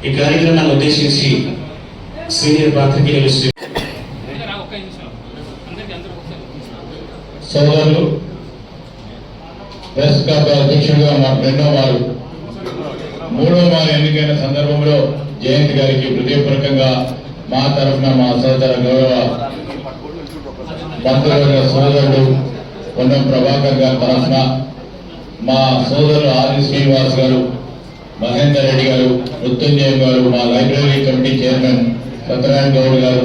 ఈ కార్యక్రమాన్ని ఉద్దేశించి సీనియర్ పాత్రికేయులు సోదరులు ప్రెస్ క్లబ్ అధ్యక్షుడిగా రెండో వారు మూడో వారు ఎన్నికైన సందర్భంలో జయంత్ గారికి హృదయపూర్వకంగా మా తరఫున మా సోదర గౌరవ మంత్రివర్గ సోదరుడు పొన్నం ప్రభాకర్ గారి తరఫున మా సోదరులు ఆది శ్రీనివాస్ గారు, మహేందర్ రెడ్డి గారు, మృత్యుంజయ గారు, మా library committee chairman Satyanarayana Goud గారు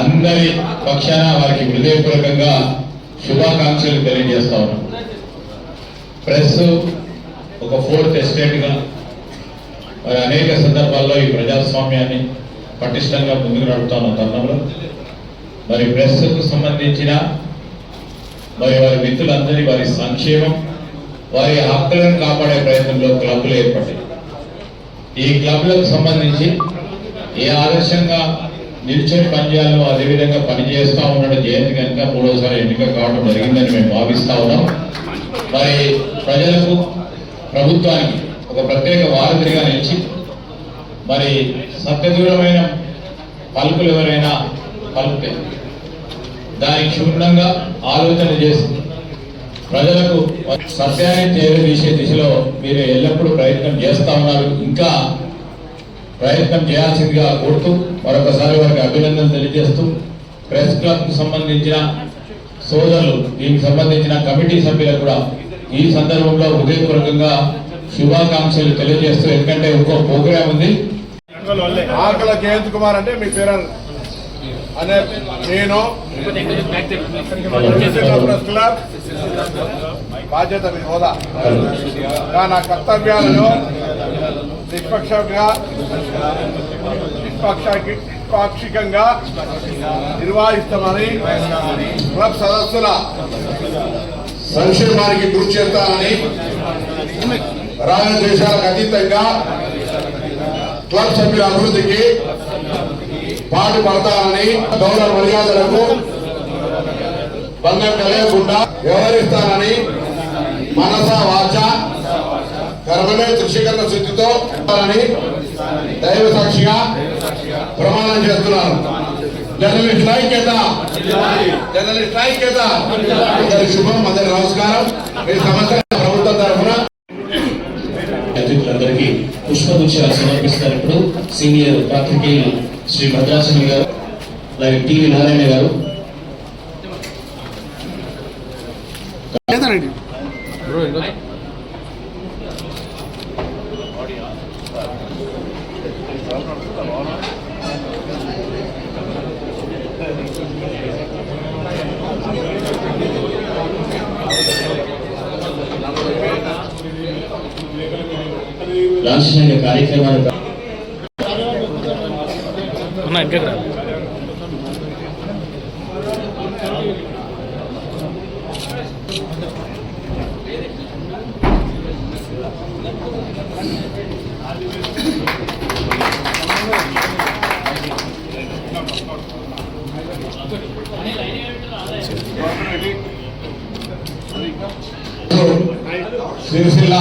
అందరి పక్షాన వారికి హృదయపూర్వకంగా శుభాకాంక్షలు తెలియజేస్తా ఉన్నాం. ప్రెస్ ఒక ఫోర్త్ ఎస్టేట్ గా మరి అనేక సందర్భాల్లో ఈ ప్రజాస్వామ్యాన్ని పటిష్టంగా ముందుకు నడుపుతున్న తరుణంలో మరి ప్రెస్ కు సంబంధించిన మరి వారి మిత్రులందరి వారి సంక్షేమం, వారి హక్కులను కాపాడే ప్రయత్నంలో క్లబ్లు ఏర్పడ్డాయి. ఈ క్లబ్లకు సంబంధించి ఏ ఆదర్శంగా నిల్చొని పనిచేయాలో అదేవిధంగా పనిచేస్తూ ఉన్నాడు జయంత్ కనుక మూడోసారి ఎన్నిక కావడం జరిగిందని మేము భావిస్తా ఉన్నాం. మరి ప్రజలకు, ప్రభుత్వానికి ఒక ప్రత్యేక వారధిగా నిలిచి మరి సత్యదూరమైన పలుకులు ఎవరైనా పలుకుతే దానికి క్షుణ్ణంగా ఆలోచన చేసి ప్రజలకు సత్యాన్ని చేరదీసే దిశలో మీరు ఎల్లప్పుడూ ప్రయత్నం చేస్తా ఉన్నారు. ఇంకా ప్రయత్నం చేయాల్సిందిగా కోరుతూ మరొకసారి వారికి అభినందనలు తెలియజేస్తూ ప్రెస్ క్లబ్ కు సంబంధించిన సోదరులు, దీనికి సంబంధించిన కమిటీ సభ్యులకు కూడా ఈ సందర్భంలో హృదయపూర్వకంగా శుభాకాంక్షలు తెలియజేస్తూ, ఎందుకంటే ఇంకో ప్రోగ్రాం ఉంది. ఆకల జయంత్ కుమార్ అంటే మీ పేరు అనే నేను ప్రెస్ క్లబ్ బాధ్యత మీ హోదా నా కర్తవ్యాలను నిష్పాక్షికంగా నిర్వహిస్తామని క్లబ్ సదస్సుల సంక్షేమానికి కృషి చేస్తానని రాగద్వేషాలకు అతీతంగా క్లబ్ సభ్యుల అభివృద్ధికి పాటుపడతానని గౌరవ మర్యాదలకు భంగం కలగకుండా వ్యవహరిస్తానని మనస వాచ కర్మమే త్రిశీకరణ శుద్ధితో దైవ సాక్షిగా ప్రమాణం చేస్తున్నాను. జర్నలిస్ట్ ఐక్యత, జర్నలిస్ట్ ఐక్యత. అందరి శుభం, అందరి నమస్కారం. మీ సమస్య ప్రభుత్వం తరఫున అతిథులందరికీ పుష్పగుచ్చాలు సమర్పిస్తారు. ఇప్పుడు సీనియర్ పాత్రికేయులు శ్రీ భద్రాచలం గారు, అలాగే టీవీ నారాయణ గారు. లాంఛనంగా కార్యక్రమాలు సిరిసిల్ల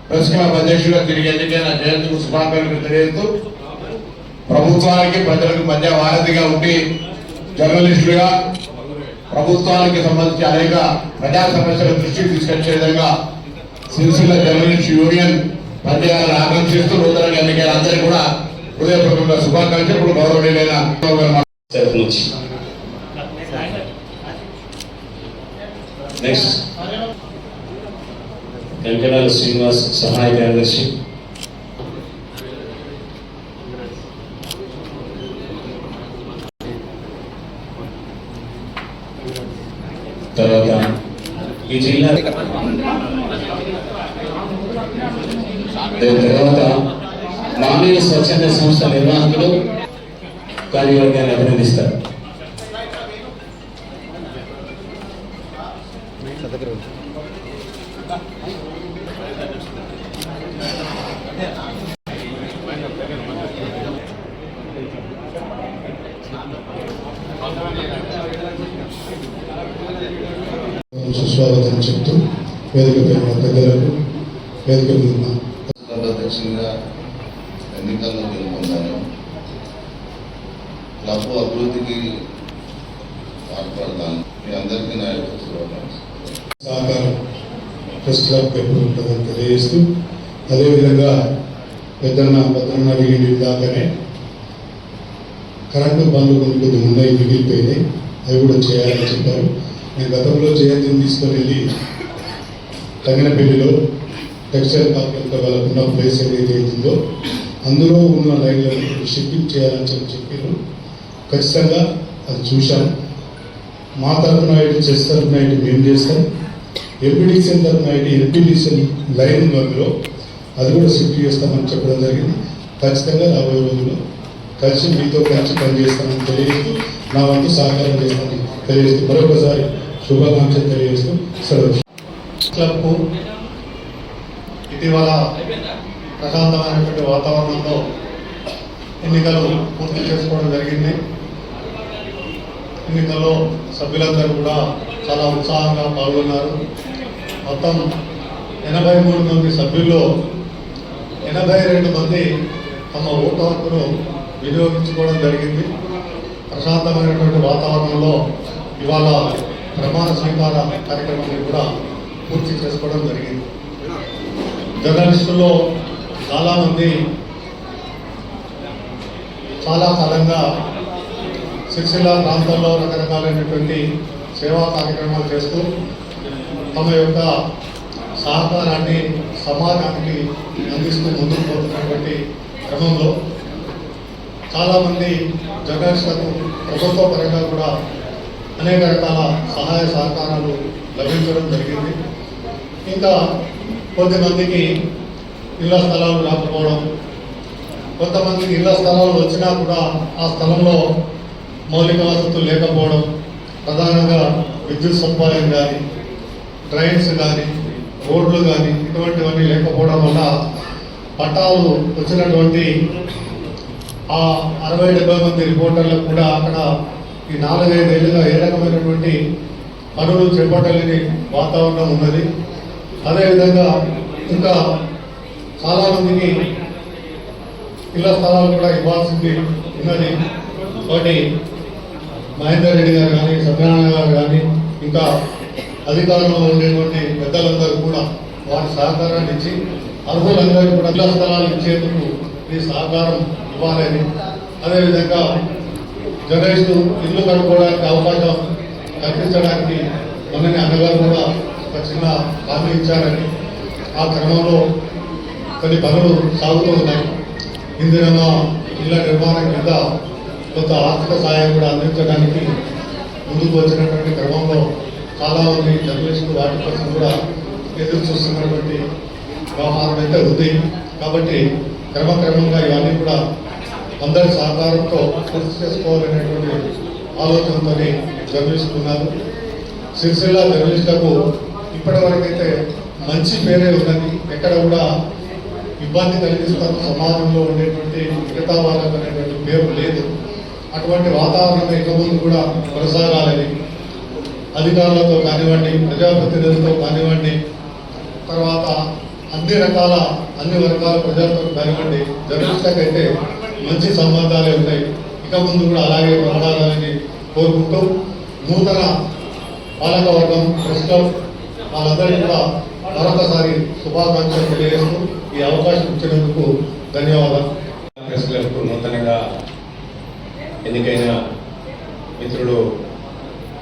ప్రెస్ క్లబ్ అధ్యక్షుడిగా తిరిగి ఎన్నికైన జయంత్కు శుభాకాంక్షలు తెలియజేస్తూ ప్రభుత్వానికి ప్రజలకు మధ్య వారధిగా ఉండి జర్నలిస్టులుగా ప్రభుత్వానికి సంబంధించి అనేక ప్రజా సమస్యల దృష్టికి తీసుకొచ్చే విధంగా సిరిసిల్ల జర్నలిస్ట్ యూనియన్ పనిచేయాలని ఆకాంక్షిస్తూ నూతనంగా ఎన్నికైన అందరికీ కూడా హృదయపూర్వకంగా శుభాకాంక్షలు. ఇప్పుడు గౌరవనీయులైన నెక్స్ట్ వెంకటాల శ్రీనివాస్ సహాయ కార్యదర్శి, తర్వాత ఈ జిల్లా తర్వాత మానవ స్వచ్ఛంద సంస్థ నిర్వాహకులు కార్యవర్గాన్ని అభినందిస్తారు. సుస్వాగతం చెప్తూ వేదికపై ఉన్న పెద్దలకు వేదిక మీద ఉన్న అధ్యక్షంగా ఎన్నికల్లో గెలుపొందాను. క్లబ్ అభివృద్ధికి పాటుపడతాను. మీ అందరికీ నా యొక్క సహకారం ప్రెస్ క్లబ్ ఎప్పుడు ఉంటుందని తెలియజేస్తూ, అదేవిధంగా పెద్దన్న భద్రన్న అడిగింది దాకానే కరెంటు పనులు కొన్ని ఉన్నాయి, మిగిలిపోయినాయి, అవి కూడా చేయాలని చెప్పారు. నేను గతంలో జయంతిని తీసుకొని వెళ్ళి తంగనపల్లిలో టెక్స్టైల్ పార్క్ వాళ్ళకు ఉన్న ప్లేస్ ఏదైతే ఉందో అందులో ఉన్న లైన్లను షిప్పింగ్ చేయాలని చెప్పారు. ఖచ్చితంగా అది చూశాం. మా తరఫున ఐటీ చెస్ తరఫున ఐటీ మేము చేస్తాం. ఎంపీడీసీ తరఫున ఐటీ ఎంపీడీసీ లైన్ ఉంది, అందులో అది కూడా షిఫ్ట్ చేస్తామని చెప్పడం జరిగింది. ఖచ్చితంగా రాబోయే రోజుల్లో కలిసి మీతో కలిసి పనిచేస్తామని తెలియజేస్తూ, నా వంతు సహకారం చేస్తామని తెలియజేస్తూ మరొకసారి శుభాకాంక్షలు తెలియజేస్తూ సెలవు. క్లబ్కు ఇటీవల ప్రశాంతమైనటువంటి వాతావరణంలో ఎన్నికలు పూర్తి చేసుకోవడం జరిగింది. ఎన్నికల్లో సభ్యులందరూ కూడా చాలా ఉత్సాహంగా పాల్గొన్నారు. మొత్తం 83 మంది సభ్యుల్లో 82 మంది తమ ఓటు హక్కును వినియోగించుకోవడం జరిగింది. ప్రశాంతమైనటువంటి వాతావరణంలో ఇవాళ ప్రమాణ స్వీకార కార్యక్రమాన్ని కూడా పూర్తి చేసుకోవడం జరిగింది. జర్నలిస్టుల్లో చాలామంది చాలా కాలంగా సిరిసిల్ల ప్రాంతంలో రకరకాలైనటువంటి సేవా కార్యక్రమాలు చేస్తూ తమ యొక్క సహకారాన్ని సమాజానికి అందిస్తూ ముందుకు పోతున్నటువంటి క్రమంలో చాలామంది జర్నలిస్టులకు ప్రభుత్వ పరంగా కూడా అనేక రకాల సహాయ సహకారాలు లభించడం జరిగింది. ఇంకా కొంతమందికి ఇళ్ల స్థలాలు రాకపోవడం, కొంతమందికి ఇళ్ల స్థలాలు వచ్చినా కూడా ఆ స్థలంలో మౌలిక వసతులు లేకపోవడం, ప్రధానంగా విద్యుత్ సదుపాయం కానీ, ట్రైన్స్ కానీ, రోడ్లు కానీ ఇటువంటివన్నీ లేకపోవడం వల్ల పట్టాలు వచ్చినటువంటి ఆ 60-70 మంది రిపోర్టర్లకు కూడా అక్కడ ఈ 4-5 ఏళ్ళుగా ఏ రకమైనటువంటి పనులు చేపట్టలేని వాతావరణం ఉన్నది. అదేవిధంగా ఇంకా చాలామందికి ఇళ్ల స్థలాలు కూడా ఇవ్వాల్సింది ఉన్నది. కాబట్టి మహేందర్ రెడ్డి గారు కానీ, సత్యనారాయణ గారు కానీ, ఇంకా అధికారంలో ఉండేటువంటి పెద్దలందరూ కూడా వారి సహకారాన్ని ఇచ్చి అర్హులందరూ కూడా ఇళ్ల స్థలాలు ఇచ్చేందుకు ఈ సహకారం ఇవ్వాలని, అదేవిధంగా జర్నలిస్టు ఇల్లు కట్టుకోవడానికి అవకాశం కల్పించడానికి మొన్ననే అన్నగారు కూడా ఒక చిన్న హామీ ఇచ్చారని, ఆ క్రమంలో కొన్ని పనులు సాగుతూ ఉన్నాయి. ఇందిరమ్మ ఇళ్ల నిర్మాణం కింద కొంత ఆర్థిక సహాయం కూడా అందించడానికి ముందుకు వచ్చినటువంటి క్రమంలో చాలామంది జర్నలిస్టులు వాటి కోసం కూడా ఎదురు చూస్తున్నటువంటి వ్యవహారం అయితే ఉంది. కాబట్టి క్రమక్రమంగా ఇవన్నీ కూడా అందరి సహకారంతో పూర్తి చేసుకోవాలనేటువంటి ఆలోచనతో జర్నలిస్టులు ఉన్నారు. సిరిసిల్ల జర్నలిస్టులకు ఇప్పటివరకైతే మంచి పేరే ఉన్నది. ఎక్కడ కూడా ఇబ్బంది కలిగిస్తాను సమాజంలో ఉండేటువంటి మిగతా వాళ్ళకు అనేటువంటి పేరు లేదు. అటువంటి వాతావరణం ఇక ముందు కూడా కొనసాగాలని అధికారులతో కానివ్వండి, ప్రజాప్రతినిధులతో కానివ్వండి, తర్వాత అన్ని వర్గాల ప్రజలతో కానివ్వండి, జర్నలిస్టులకు అయితే మంచి సంబంధాలే ఉంటాయి. ఇక ముందు కూడా అలాగే కొనసాగాలని కోరుకుంటూ నూతన పాలకవర్గం ప్రెస్ క్లబ్ వాళ్ళందరికీ కూడా మరొకసారి శుభాకాంక్షలు తెలియజేస్తూ ఈ అవకాశం ఇచ్చినందుకు ధన్యవాదాలు. ప్రెస్ క్లబ్కు నూతనంగా ఎన్నికైన మిత్రుడు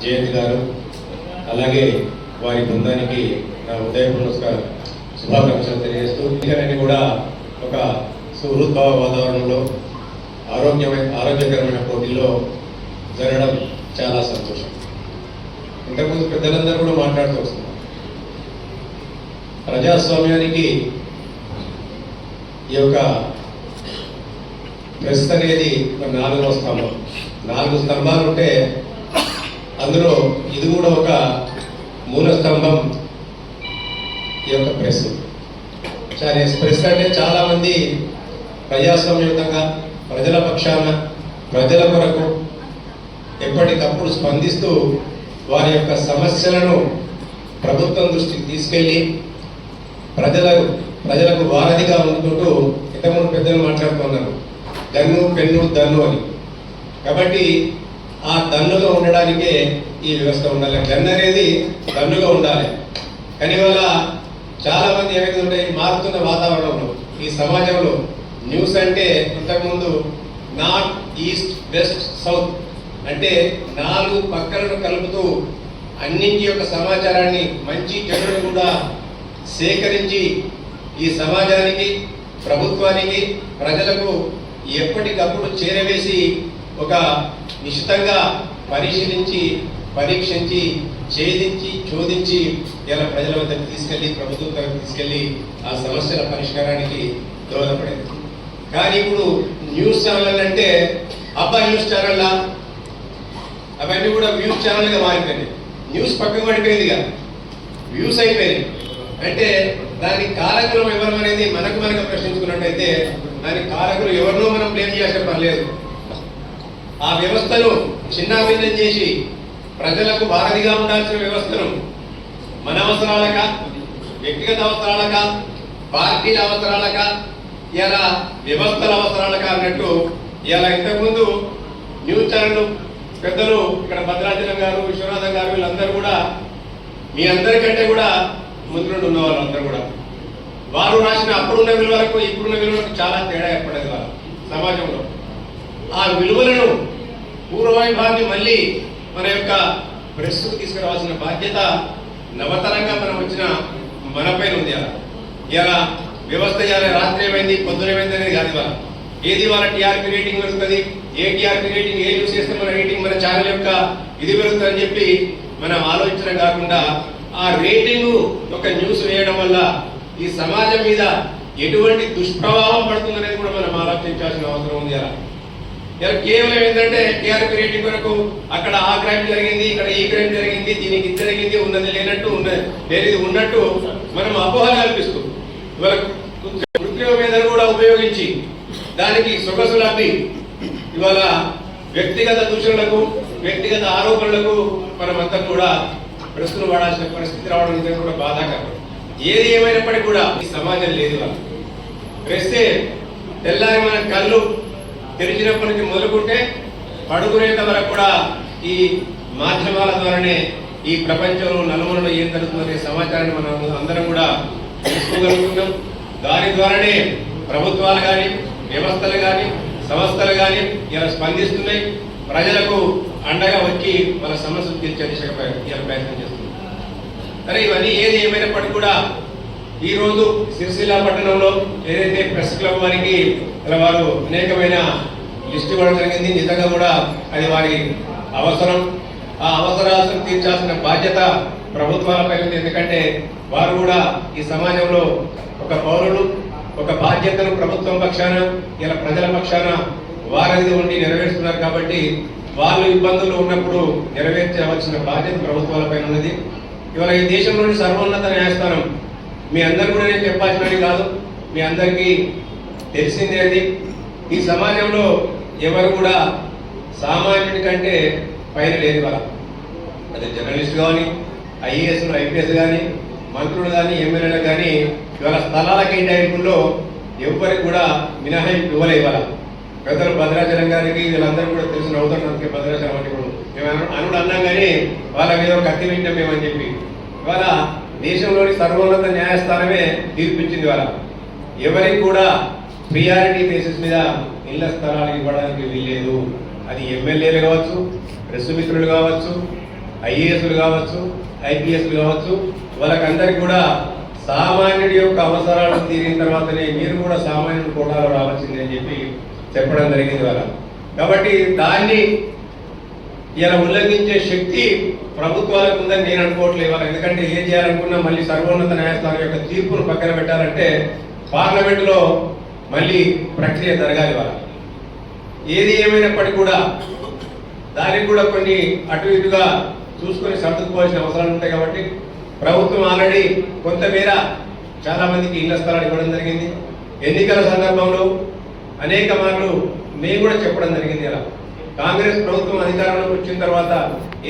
జయంత్ గారు, అలాగే వారి బృందానికి నా ఉదయపూర్వక శుభాకాంక్షలు తెలియజేస్తూ ఎన్నికలన్నీ కూడా ఒక సుహృద్భావ వాతావరణంలో ఆరోగ్యకరమైన పోటీల్లో జరగడం చాలా సంతోషం. ఇంతకుముందు పెద్దలందరూ కూడా మాట్లాడుతూ వస్తున్నారు. ప్రజాస్వామ్యానికి ఈ యొక్క ప్రెస్ అనేది ఒక 4వ స్తంభం. 4 స్తంభాలు ఉంటే అందులో ఇది కూడా ఒక మూల స్తంభం. ఈ యొక్క ప్రెస్ ప్రెస్ అంటే చాలామంది ప్రజాస్వామ్యయుతంగా ప్రజల పక్షాన ప్రజల కొరకు ఎప్పటికప్పుడు స్పందిస్తూ వారి యొక్క సమస్యలను ప్రభుత్వం దృష్టికి తీసుకెళ్ళి ప్రజలకు వారధిగా ఉండుకుంటూ ఇంతకుముందు పెద్దలు మాట్లాడుతున్నారు గన్ను పెన్ను దన్ను అని. కాబట్టి ఆ దన్నుగా ఉండడానికే ఈ వ్యవస్థ ఉండాలి. గన్ అనేది దన్నుగా ఉండాలి. కానీ ఇవాళ చాలా మంది ఏమైతుంటే మారుతున్న వాతావరణంలో ఈ సమాజంలో న్యూస్ అంటే ఇంతకుముందు నార్త్ ఈస్ట్ వెస్ట్ సౌత్ అంటే 4 పక్కలను కలుపుతూ అన్నింటి యొక్క సమాచారాన్ని మంచి చెడును కూడా సేకరించి ఈ సమాజానికి ప్రభుత్వానికి ప్రజలకు ఎప్పటికప్పుడు చేరవేసి ఒక నిశితంగా పరిశీలించి పరీక్షించి ఛేదించి చోదించి ఇలా ప్రజల వద్దకు తీసుకెళ్లి ప్రభుత్వం దగ్గరకు తీసుకెళ్లి ఆ సమస్యల పరిష్కారానికి దోహదపడేది. కానీ ఇప్పుడు న్యూస్ ఛానల్ అంటే న్యూస్ ఛానల్ అవన్నీ కూడా వ్యూస్ ఛానల్గా మారిపోయినాయి. న్యూస్ పక్కకు పడిపోయింది కదా, వ్యూస్ అయిపోయినాయి. అంటే దానికి కారకులు ఎవరు అనేది మనకు ప్రశ్నించుకున్నట్టయితే దానికి కారకులు ఎవరినో మనం బ్లేమ్ చేయాల్సిన పని లేదు. ఆ వ్యవస్థను చిన్నాభిన్నం చేసి ప్రజలకు వారధిగా ఉండాల్సిన వ్యవస్థను మన అవసరాలక, వ్యక్తిగత అవసరాలక, పార్టీల అవసరాలక, ఇలా వ్యవస్థల అవసరాలక అన్నట్టు ఇలా ఇంతకుముందు న్యూస్ ఛానల్ పెద్దలు ఇక్కడ భద్రాచలం గారు, విశ్వనాథం గారు వీళ్ళందరూ కూడా మీ అందరికంటే కూడా ముందు నుండి ఉన్న వాళ్ళు అందరూ కూడా వారు రాసిన అప్పుడున్న విలువలకు ఇప్పుడున్న విలువలకు చాలా తేడా ఏర్పడేది వాళ్ళ సమాజంలో. ఆ విలువలను పూర్వవైభవాన్ని మళ్ళీ మన యొక్క ప్రెస్కు తీసుకురావాల్సిన బాధ్యత నవతరంగా మనం వచ్చిన మనపైన ఉంది. ఇలా వ్యవస్థ ఇవాళ రాత్రి ఏమైంది పొద్దున ఏమైంది అనేది కాదు. ఇవాళ ఏది వాళ్ళ టీఆర్పీ రేటింగ్ పెరుగుతుంది, ఏ టీఆర్పీ రేటింగ్ ఏ యూస్ చేస్తే మన రేటింగ్ మన ఛానల్ యొక్క ఇది పెరుగుతుందని చెప్పి మనం ఆలోచించడం కాకుండా ఆ రేటింగ్ ఒక న్యూస్ వేయడం వల్ల ఈ సమాజం మీద ఎటువంటి దుష్ప్రభావం పడుతుందనేది కూడా మనం ఆలోచించాల్సిన అవసరం ఉంది. ఇలా కేవలం ఏంటంటే టీఆర్పీ రేటింగ్ వరకు అక్కడ ఆ క్రైమ్ జరిగింది, ఇక్కడ ఈ క్రైమ్ జరిగింది, దీనికి ఇది జరిగింది, ఉన్నది లేనట్టు లేనిది ఉన్నట్టు మనం అపోహలు కల్పిస్తూ ఇవాళ కృత్రిమ మేధను కూడా ఉపయోగించి దానికి సొగసులు అబ్బి ఇవాళ వ్యక్తిగత దూషణలకు, వ్యక్తిగత ఆరోపణలకు మనమంతా కూడా ప్రశ్నలు వాడాల్సిన పరిస్థితి రావడం నిజంగా కూడా బాధాకరం. ఏది ఏమైనప్పటికీ కూడా ఈ సమాజం లేదు. వాళ్ళు ప్రెస్సే తెల్లారి మన కళ్ళు తెరిచినప్పటి నుంచి మొదలుకుంటే పడుకునేంత వరకు కూడా ఈ మాధ్యమాల ద్వారానే ఈ ప్రపంచంలో నలుమూలలో ఏం జరుగుతుందనే సమాచారాన్ని మనం అందరం కూడా తెలుసుకోగలుగుతున్నాం. దాని ద్వారానే ప్రభుత్వాలు కానీ, వ్యవస్థలు కానీ, సంస్థలు కానీ ఇలా స్పందిస్తున్నాయి. ప్రజలకు అండగా వచ్చి వాళ్ళ సమస్యలు తీర్చే దిశగా ప్రయత్నం చేస్తుంది. సరే, ఇవన్నీ ఏది ఏమైనప్పటికీ కూడా ఈరోజు సిరిసిల్ల పట్టణంలో ఏదైతే ప్రెస్ క్లబ్ వారికి వారు అనేకమైన లిస్ట్ ఇవ్వడం జరిగింది. నిజంగా కూడా అది వారి అవసరం. ఆ అవసరాలను తీర్చాల్సిన బాధ్యత ప్రభుత్వాలపై ఉంది. ఎందుకంటే వారు కూడా ఈ సమాజంలో ఒక పౌరులు, ఒక బాధ్యతను ప్రభుత్వం పక్షాన ఇలా ప్రజల పక్షాన వారధిగా ఉండి నెరవేరుస్తున్నారు. కాబట్టి వాళ్ళు ఇబ్బందులు ఉన్నప్పుడు నెరవేర్చవలసిన బాధ్యత ప్రభుత్వాలపై ఉన్నది. ఇవాళ ఈ దేశంలోని సర్వోన్నత న్యాయస్థానం మీ అందరు కూడా నేను చెప్పాల్సినది కాదు, మీ అందరికీ తెలిసిందే. అది ఈ సమాజంలో ఎవరు కూడా సామాన్యుడి కంటే పైన లేదు. వాళ్ళ అదే జర్నలిస్ట్ కానీ, ఐఏఎస్లు, ఐపీఎస్ కానీ, మంత్రులు కానీ, ఎమ్మెల్యేలు కానీ ఇవాళ స్థలాల కేటాయింపుల్లో ఎవరికి కూడా మినహాయింపు ఇవ్వలే. ఇవాళ పెద్దలు భద్రాచలం గారికి వీళ్ళందరూ కూడా తెలిసిన అవుతున్నందుకే భద్రాచలం అంటే మేము అనుడు అన్నాం కానీ వాళ్ళ మీద కత్తి వింటాం మేమని చెప్పి ఇవాళ దేశంలోని సర్వోన్నత న్యాయస్థానమే తీర్పిచ్చింది. వాళ్ళ ఎవరికి కూడా ప్రియారిటీ బేసిస్ మీద ఇళ్ల స్థలాలు ఇవ్వడానికి వీల్లేదు. అది ఎమ్మెల్యేలు కావచ్చు, ప్రెస్ మిత్రులు కావచ్చు, ఐఏఎస్లు కావచ్చు, ఐపీఎస్లు కావచ్చు, వాళ్ళకందరికి కూడా సామాన్యుడి యొక్క అవసరాలు తీరిన తర్వాతనే మీరు కూడా సామాన్యుడి కోటాలో రావాల్సింది అని చెప్పి చెప్పడం జరిగింది వాళ్ళ. కాబట్టి దాన్ని ఇలా ఉల్లంఘించే శక్తి ప్రభుత్వాలకు ఉందని నేను అనుకోవట్లేదు ఇవాళ. ఎందుకంటే ఏం చేయాలనుకున్నా మళ్ళీ సర్వోన్నత న్యాయస్థానం యొక్క తీర్పును పక్కన పెట్టాలంటే పార్లమెంటులో మళ్ళీ ప్రక్రియ జరగాలి. వాళ్ళ ఏది ఏమైనప్పటికీ కూడా దానికి కూడా కొన్ని అటు ఇటుగా చూసుకొని సర్దుకుపోవాల్సిన అవసరాలు ఉంటాయి. కాబట్టి ప్రభుత్వం ఆల్రెడీ కొంతమేర చాలా మందికి ఇళ్ల స్థలాలు ఇవ్వడం జరిగింది. ఎన్నికల సందర్భంలో అనేక మార్లు మేము కూడా చెప్పడం జరిగింది. అలా కాంగ్రెస్ ప్రభుత్వం అధికారంలోకి వచ్చిన తర్వాత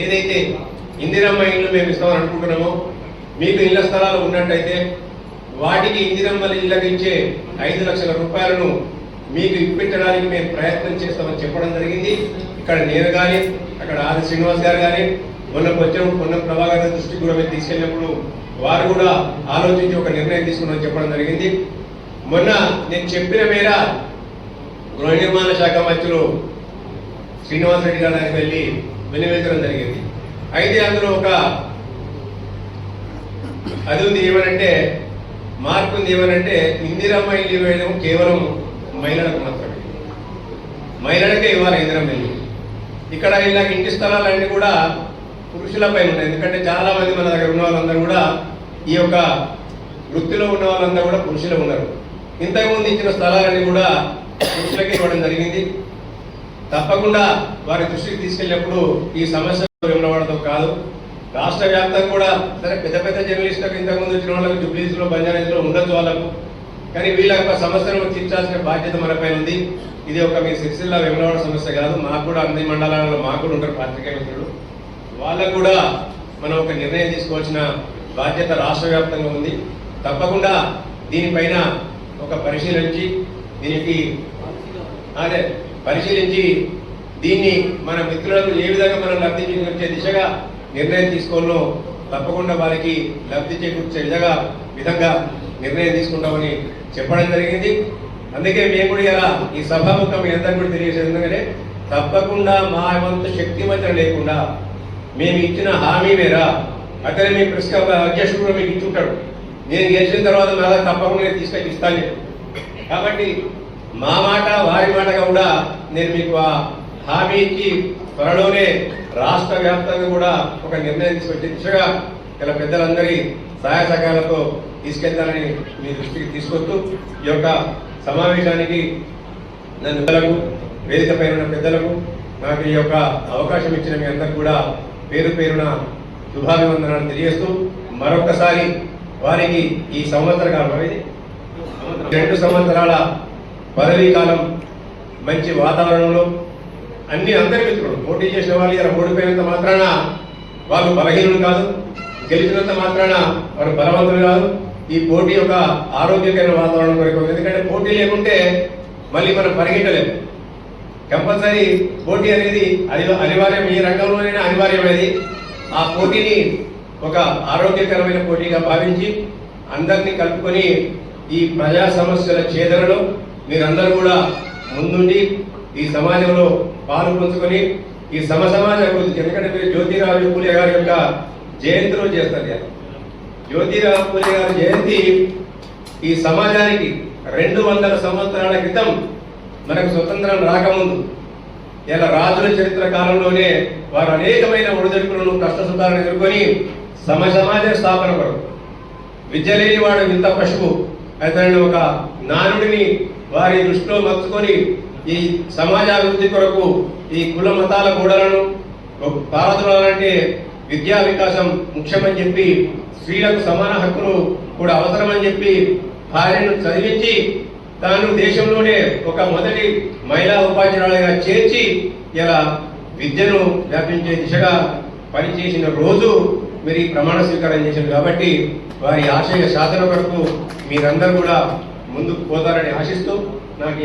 ఏదైతే ఇందిరమ్మ ఇల్లు మేము ఇస్తామని అనుకుంటున్నామో, మీకు ఇళ్ల స్థలాలు ఉన్నట్టయితే వాటికి ఇందిరమ్మల ఇళ్ళకి ఇచ్చే 5 లక్షల రూపాయలను మీకు ఇప్పించడానికి మేము ప్రయత్నం చేస్తామని చెప్పడం జరిగింది. ఇక్కడ నేను కానీ అక్కడ ఆది శ్రీనివాస్ గారు కానీ మొన్న ప్రభాకర్ గారి దృష్టికి కూడా మేము తీసుకెళ్ళినప్పుడు వారు కూడా ఆలోచించి ఒక నిర్ణయం తీసుకున్నామని చెప్పడం జరిగింది. మొన్న నేను చెప్పిన మేర గృహ నిర్మాణ శాఖ మంత్రులు శ్రీనివాస్ రెడ్డి గారి దగ్గరికి వెళ్ళి వినియోగించడం జరిగింది. అయితే అందులో ఒక అది ఉంది, ఏమనంటే మార్పు ఉంది. ఏమనంటే ఇందిరమ్మ ఇల్లు వేయడం కేవలం మహిళలకు మాత్రమే, మహిళలకే ఇవ్వాలి ఇందిరమ్మ ఇల్లు. ఇక్కడ ఇలా ఇంటి స్థలాలన్నీ కూడా పురుషులపై ఉన్నాయి. ఎందుకంటే చాలా మంది మన దగ్గర ఉన్న వాళ్ళందరూ కూడా ఈ యొక్క వృత్తిలో ఉన్న వాళ్ళందరూ కూడా పురుషులు ఉన్నారు. ఇంతకుముందు ఇచ్చిన స్థలాలన్నీ కూడా పురుషులకి ఇవ్వడం జరిగింది. తప్పకుండా వారి దృష్టికి తీసుకెళ్ళినప్పుడు ఈ సమస్య విమలవాడటం కాదు, రాష్ట్ర వ్యాప్తంగా కూడా సరే పెద్ద పెద్ద జర్నలిస్టులకు ఇంతకుముందు వచ్చిన వాళ్ళకు జూబ్లీస్లో బంజారాస్లో ఉండొచ్చు వాళ్ళకు, కానీ వీళ్ళ యొక్క సమస్యను తీర్చాల్సిన బాధ్యత మనపై ఉంది. ఇది ఒక మీ సిరిసిల్ల విమలవాడ సమస్య కాదు, మాకు కూడా అన్ని మండలాలలో మాకు కూడా ఉంటారు పాత్రికేయ మిత్రులు, వాళ్ళకు కూడా మనం ఒక నిర్ణయం తీసుకోవాల్సిన బాధ్యత రాష్ట్ర వ్యాప్తంగా ఉంది. తప్పకుండా దీనిపైన ఒక పరిశీలించి దీన్ని మన మిత్రులకు ఏ విధంగా మనం లబ్ధి చేకూర్చే దిశగా నిర్ణయం తీసుకోవాలో తప్పకుండా వారికి లబ్ధి చేకూర్చే విధంగా నిర్ణయం తీసుకుంటామని చెప్పడం జరిగింది. అందుకే మేము కూడా ఇలా ఈ సభాముఖం మీ అందరికీ కూడా తెలియజేసేది ఎందుకంటే తప్పకుండా మా వంతు శక్తివంతం లేకుండా మేము ఇచ్చిన హామీ మేర అక్కడ మీ ప్రెస్ అధ్యక్షుడు కూడా మీకు ఇచ్చుంటాడు, నేను గెలిచిన తర్వాత మళ్ళీ తప్పకుండా నేను తీసుకొచ్చి ఇస్తాను. కాబట్టి మా మాట వారి మాటగా కూడా నేను మీకు ఆ హామీ ఇచ్చి త్వరలోనే రాష్ట్ర వ్యాప్తంగా కూడా ఒక నిర్ణయం తీసుకొచ్చే దిశగా ఇలా పెద్దలందరి సహాయ సహకారాలతో తీసుకెళ్తానని మీ దృష్టికి తీసుకొస్తూ ఈ యొక్క సమావేశానికి నన్ను పెద్దలకు వేదిక పైన పెద్దలకు నాకు ఈ యొక్క అవకాశం ఇచ్చిన మీ అందరికి కూడా పేరు పేరున శుభాభివందనాలు తెలియజేస్తూ మరొకసారి వారికి ఈ సంవత్సర కాలం 2 సంవత్సరాల పదవీ కాలం మంచి వాతావరణంలో అందరి మిత్రులు పోటీ చేసిన వాళ్ళు ఇలా ఓడిపోయినంత మాత్రాన వాళ్ళు బలహీనులు కాదు, గెలిచినంత మాత్రాన వారు బలవంతులు కాదు. ఈ పోటీ ఒక ఆరోగ్యకరమైన వాతావరణం కొరకు, ఎందుకంటే పోటీ లేకుంటే మళ్ళీ మనం పరిగెట్టలేము. కంపల్సరీ పోటీ అనేది అనివార్యం, ఈ రంగంలోనే అనివార్యమైనది. ఆ పోటీని ఒక ఆరోగ్యకరమైన పోటీగా భావించి అందరినీ కలుపుకొని ఈ ప్రజా సమస్యల ఛేదనలో మీరందరూ కూడా ముందుండి ఈ సమాజంలో పాలు పంచుకొని ఈ సమాజ అభివృద్ధి, ఎందుకంటే మీరు జ్యోతిరావు పూలే గారి యొక్క జయంతి రోజు చేస్తారు. జ్యోతిరావు పూలే గారి జయంతి ఈ సమాజానికి 200 సంవత్సరాల క్రితం మనకు స్వతంత్రం రాకముందు ఇలా రాజుల చరిత్ర కాలంలోనే వారు అనేకమైన ఒడిదుడుకులను కష్టసుఖాలను ఎదుర్కొని సమాజ స్థాపన కొరకు విద్య లేని వాడు వింత పశువు అతని ఒక నానుడిని వారి దృష్టిలో మర్చుకొని ఈ సమాజాభివృద్ధి కొరకు ఈ కుల మతాల గోడలను పారదులాలంటే విద్యా వికాసం ముఖ్యమని చెప్పి, స్త్రీలకు సమాన హక్కులు కూడా అవసరమని చెప్పి భార్యను చదివించి తాను దేశంలోనే ఒక మొదటి మహిళా ఉపాధ్యాయులుగా చేర్చి ఇలా విద్యను వ్యాపించే దిశగా పనిచేసిన రోజు మీరు ఈ ప్రమాణ స్వీకారం చేశారు. కాబట్టి వారి ఆశయ సాధన కొరకు మీరందరూ కూడా ముందుకు పోతారని ఆశిస్తూ నాకు